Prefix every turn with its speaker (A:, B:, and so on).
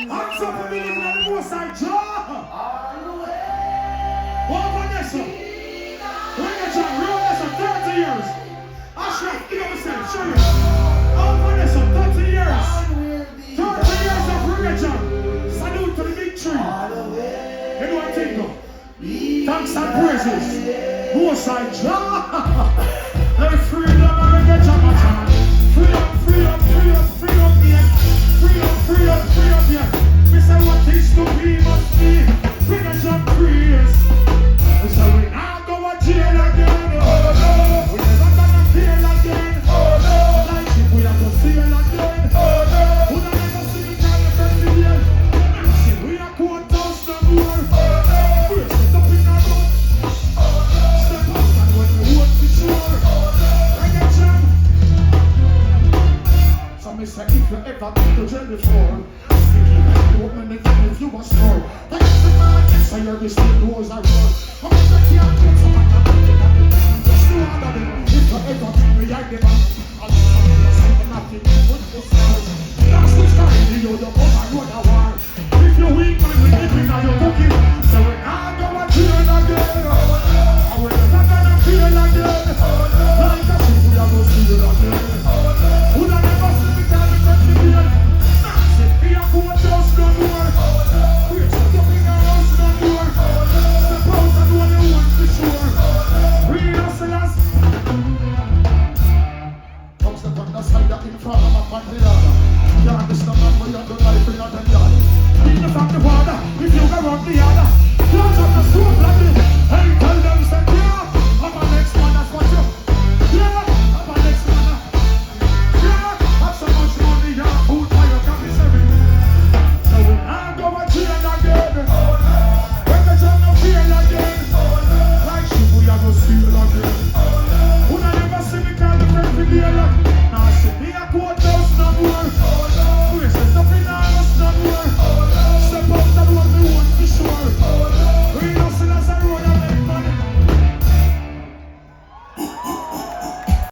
A: Hands up for believing on the most high Jah. What Vanessa? Reggaeton, real Vanessa, 30 years. Ashraf, give up yourself, show you. Oh Vanessa, 30 years. 30 years of reggaeton. Salute to the big tree. You know what I think of? Thanks and praises. Most high Jah. Let me free them and reggaeton, my child. Free up, free up, free up, free up, yeah. Free up, free up, free up, yeah. We say what is to be must be. Reggaeton praise. We say we not go to jail again. Oh no. We never gonna fail again. Oh no. Like if we are gonna fail again. Oh no. We don't ever see the kind of president. We are courthouse no more. Oh no. We're up in our road. Oh no. Step out and when we vote for sure. Oh no. Reggaeton. So me say if you ever been to jail before, you open the gun if you was score. That's the man. So you're the same doors I roll. I'm a second kid, so I'm not going to just do all of them. If you ever been behind the back, I'll say nothing with the stars. That's the time you know the overload a war. If you weak man, we give it now you're cooking. So we're not going to jail again. I will never gonna feel again. Like a shit, we are going to see it again. Who don't ever see me down the country again? Nancy, we are going to just no more. We're just up in our house no more. Step out and do what you want for sure. We hustlers. Come step on the side of in front of my Pantera. You understand man, we are the life in the yard. Beat the from the water, if you go around the